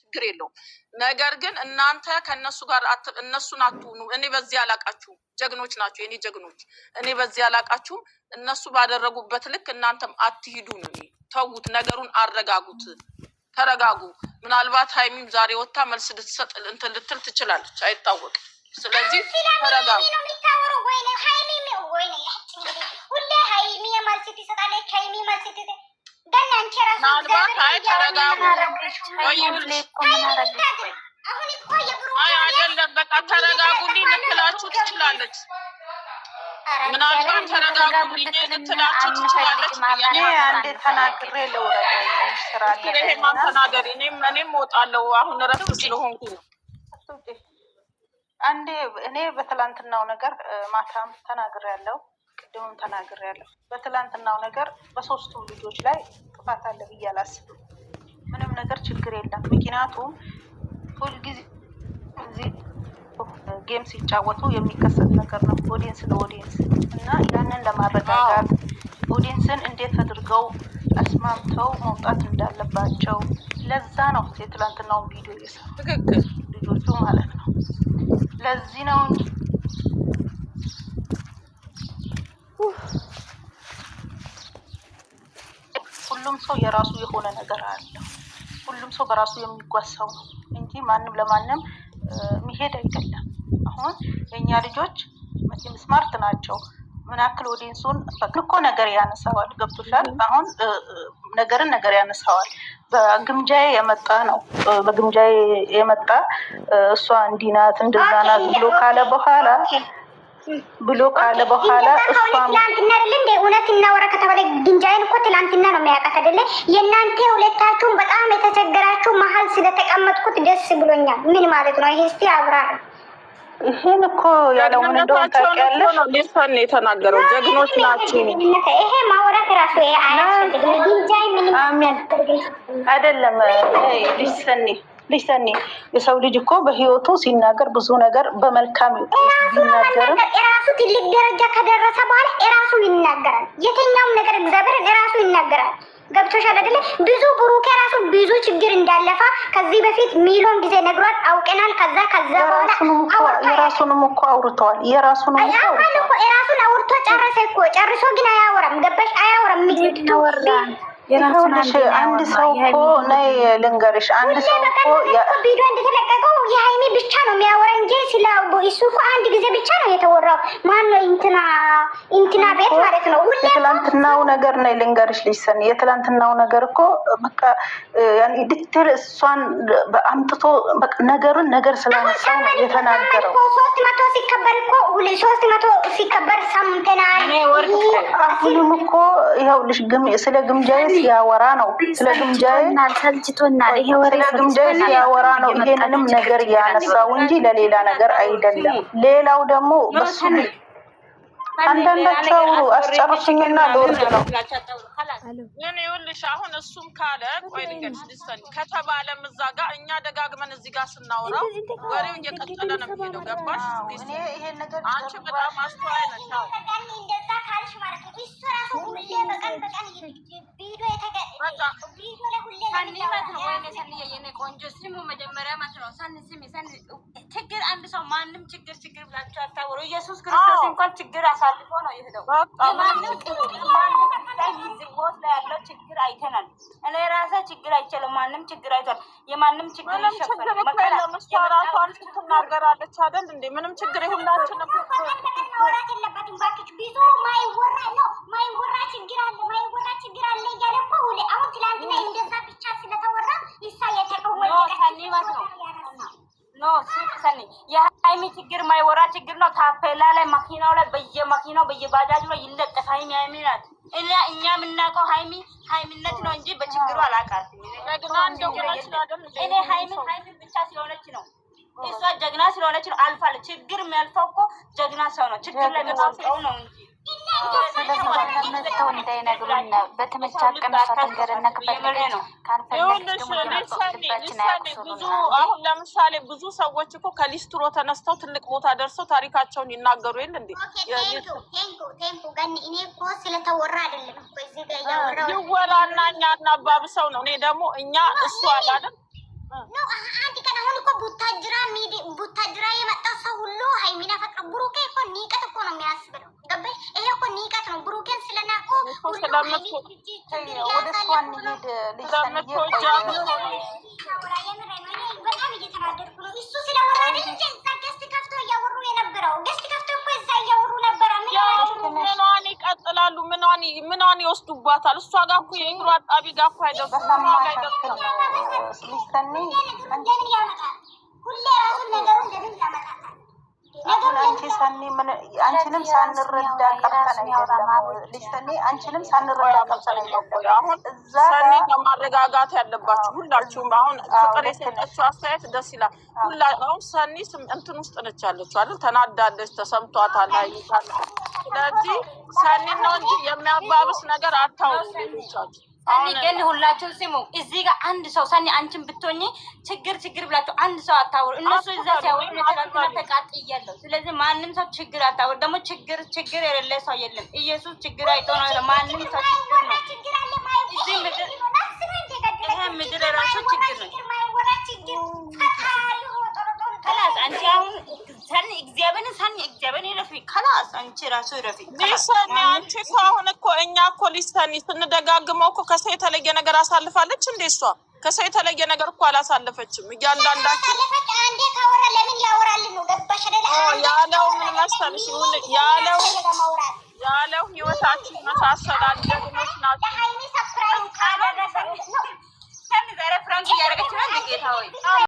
ችግር የለውም። ነገር ግን እናንተ ከነሱ ጋር እነሱን አትሁኑ። እኔ በዚህ አላቃችሁም። ጀግኖች ናቸው የኔ ጀግኖች። እኔ በዚህ አላቃችሁም። እነሱ ባደረጉበት ልክ እናንተም አትሂዱ ነው። ተውት፣ ነገሩን አረጋጉት፣ ተረጋጉ። ምናልባት ሀይሚም ዛሬ ወጣ መልስ ልትሰጥ እንትን ልትል ትችላለች፣ አይታወቅም። ስለዚህ ተረጋጉ። ምናልባት አይ ተረጋጉ አይ አይደለም በቃ ተረጋጉልኝ ልትላችሁ ትችላለች። ምናልባት ተረጋጉልኝ ልትላችሁ ትችላለች። እኔ አንዴ ተናግሬ ልውረድ ስራ ይሄማ ተናገሪ። እኔም እወጣለሁ አሁን እረፍት ስለሆንኩ ነው። አንዴ እኔ በትላንትናው ነገር ማታም ተናግሬያለሁ፣ ቅድምም ተናግሬያለሁ። በትላንትናው ነገር በሶስቱም ልጆች ላይ ጥፋት አለ ብዬ አላስብም። ምንም ነገር ችግር የለም። ምክንያቱም ሁልጊዜ ጌም ሲጫወቱ የሚከሰት ነገር ነው። ኦዲየንስ ለኦዲየንስ እና ያንን ለማረጋጋት ኦዲየንስን እንዴት አድርገው አስማምተው መውጣት እንዳለባቸው ለዛ ነው የትላንትናውን ቪዲዮ የሰሩ ትክክል ልጆቹ ማለት ነው። ለዚህ ነው እንጂ ሁሉም ሰው የራሱ የሆነ ነገር አለው። ሁሉም ሰው በራሱ የሚጓሰው ነው እንጂ ማንም ለማንም የሚሄድ አይደለም። አሁን የኛ ልጆች መቼም ስማርት ናቸው። ምን ያክል ኦዲየንሱን በቅርኮ ነገር ያነሳዋል። ገብቶሻል? አሁን ነገር ያነሳዋል። በግምጃዬ የመጣ ነው። በግምጃዬ የመጣ እሷ እንዲህ ናት እንደዛ ናት ብሎ ካለ በኋላ እሷ ትላንትና አይደለ እንደ እውነት እናወራ ከተባለ ግምጃዬን እኮ ትላንትና ነው የሚያውቃት አይደለ? የእናንተ ሁለታችሁም በጣም የተቸገራችሁ መሀል ስለተቀመጥኩት ደስ ብሎኛል። ምን ማለት ነው ይሄ? እስቲ አብራራ። ይሄን እኮ ያለው ምን እንደሆነ ታውቂያለሽ? ሊሰን የተናገረው ጀግኖች ናቸው። ይሄ ማውራት ራሱ አያስፈልግም። ግምጃዬ ምን አይደለም ሊሰኒ የሰው ልጅ እኮ በህይወቱ ሲናገር ብዙ ነገር በመልካም ይናገራል። እራሱ ትልቅ ደረጃ ከደረሰ በኋላ እራሱ ይናገራል። የትኛውም ነገር እግዚአብሔር እራሱ ይናገራል። ገብቶሻል አይደለ? ብዙ ብሩክ ራሱ ብዙ ችግር እንዳለፋ ከዚህ በፊት ሚሊዮን ጊዜ ነግሯል፣ አውቀናል። ከዛ በኋላ የራሱንም እኮ አውርቷል። የራሱን አውርቶ ጨረሰ እኮ። ጨርሶ ግን አያወራም። ገባሽ? አያወራም። አንድ ሰው እኮ ነይ ልንገርሽ፣ አንድ ሰው እኮ ቪዲዮ እንደተለቀቀው የሀይሚ ብቻ ነው የሚያወራ እንጂ ስለ እሱ እኮ አንድ ጊዜ ብቻ ነው የተወራው። ማነው እንትና ቤት ማለት ነው። የትላንትናው ነገር ነይ ልንገርሽ ሊሰን የትላንትናው ነገር እኮ በቃ ያኔ ዲቴል እሷን አምጥቶ በቃ ነገር ስላነሳው ነው የተናገረው። 300 ሲከበር እኮ 300 ሲከበር ሰምተናል። አሁንም እኮ ይኸውልሽ ስለ ግምጃዬ ሲያወራ ነው። ስለ ግምጃዬ ሲያወራ ነው ይሄንንም ነገር ያነሳው እንጂ ለሌላ ነገር አይደለም። ሌላው ደግሞ በሱ አንዳንዳቸው አስጨርሱኝና ልወርድ ነው። ይኸውልሽ አሁን እሱም ካለ ቆይ ልንገርሽ ልትሰኒ ከተባለም እዛ ጋር እኛ ደጋግመን እዚህ ጋር ስናወራው ወሬው እየቀጠለ ነው የሚሄደው። ገባሽ? አንቺ በጣም አስተዋይ ነሽ። እንደዛ ካልሽ ማለት ነው እሱ ራሱ ሁሌ በቀን ቪዲዮ ችግር አንድ ሰው ማንም ችግር ብላችሁ አታወሩ። ኢየሱስ ክርስቶስ እንኳን ችግር አሳልፎ ነው የሄደው። ያለው ችግር አይተናል። እኔ ራሴ ችግር አይቻለሁ። ማንም ችግር አይቷል። የማንም ችግር ይሸፈናል። መከራቷን ትናገራለች አይደል እንዴ? ምንም ችግር ይሁንላችሁ ነበር። ብዙ ማይወራ ችግር አለ እያለ እኮ አሁን ትላንትና እንደዛ ብቻ ስለተወራ ሰኒ የሀይሚ ችግር ማይወራ ችግር ነው። ታፔላ ላይ መኪናው ላይ በየመኪናው በየባጃጁ ላይ ይለጠፍ ሀይሚ ናት። እኛ የምናውቀው ሀይሚነት ነው እንጂ በችግሩ አላውቃትም። እኔ ሀይሚ ብቻ ስለሆነች ነው። እሷ ጀግና ስለሆነች ነው አልፋለች። ችግር የሚያልፈው እኮ ጀግና ሰው ነው። ችግር ላይ መጣው ነው እንጂ ስለዚህ ወጣመተው እንዳይነግሩን በተመቻቀን ሳትንገረና ከፈለገ ነው ብዙ አሁን ለምሳሌ ብዙ ሰዎች እኮ ከሊስትሮ ተነስተው ትልቅ ቦታ ደርሰው ታሪካቸውን ይናገሩ የለ እንዴ? ቴምፖ ጋር እኔ እኮ ስለተወራ አይደለም እኮ እዚህ ጋር ያወራው ይወራና እኛ እናባብሰው ነው። እኔ ደግሞ እኛ እሱ አላለም ነው። አሃ ቡታጅራ የመጣ ሰው ሁሉ ሀይሚን ያፈቅራል። ብሩኬ እኮ ንቀት እኮ ነው የሚያስብለው። ገባሽ? ይሄ እኮ ንቀት ነው። ብሩኬን ስለናቁ ሁሉ ሀይሚ ወደ እሷ እንሂድ። ልጅሰን በጣም እየተናደድኩ ነው። እሱ ስለወራ እንጂ እዛ ገስት ከፍቶ እያወሩ የነበረው ገስት ከፍቶ እኮ እዛ እያወሩ ነበረ። ምኗን ይቀጥላሉ? ምኗን ይወስዱባታል? እሷ ጋር እኮ የእግሩ አጣቢ ጋር እኮ አይደለም። ልጅሰን ለምን ያመጣል? ሁሌ ራሱን ነገሩን ለምን ያመጣል? አንቺ ሰኒ ምን አንቺንም ሳንረዳ ቀርተን አይደለም። ልጅሰኒ አንቺንም ሳንረዳ ቀርተን አይደለም። አሁን ሰኒ ከማረጋጋት ያለባችሁ ሁላችሁም። አሁን ፍቅር የሰጠችው አስተያየት ደስ ይላል። አሁን ሰኒ እንትን ውስጥ ነች ያለችው አይደል? ተናዳለች፣ ተሰምቷታል። ስለዚህ ሰኒ ነው እንጂ የሚያባብስ ነገር አታውቁ ልጆቻችሁ። ሰኒ ግን ሁላችሁም ስሙ። እዚህ ጋር አንድ ሰው ሰኒ አንቺን ብትሆኚ ችግር ብላችሁ አንድ ሰው አታውሩ። እነሱ እዛ ሲያወሩ ተጋጥና ተቃጥያለሁ። ስለዚህ ማንም ሰው ችግር አታውሩ። ደግሞ ችግር የሌለ ሰው የለም። ኢየሱስ ችግር አይቶ ነው። ማንም ሰው ችግር ነው። እዚህ ምድር ይሄ ምድር ራሱ ችግር ነው። ከላስ አንቺ አሁን ሰኒ እግዚአብሔርን ይረፊ። ከላስ አንቺ ራሱ ይረፊ። ሊሰኒ አንቺ እኮ አሁን እኮ እኛ እኮ ሊሰኒ ስንደጋግመው እኮ ከሰው የተለየ ነገር አሳልፋለች እንዴ? እሷ ከሰው የተለየ ነገር እኮ አላሳለፈችም። እያንዳንዳችን አንዴ ካወራ ለምን ያወራል ነው? ገባሽ አይደል? ያለው ምን መሰልሽ? ያለው ህይወታችን መሳሰላል። ደግሞች ናቸው። ሃይሚ ሰፕራይዝ ካደረሰ ሰኒ ዛሬ ፍራንክ እያደረገች ነው። ጌታ ሆይ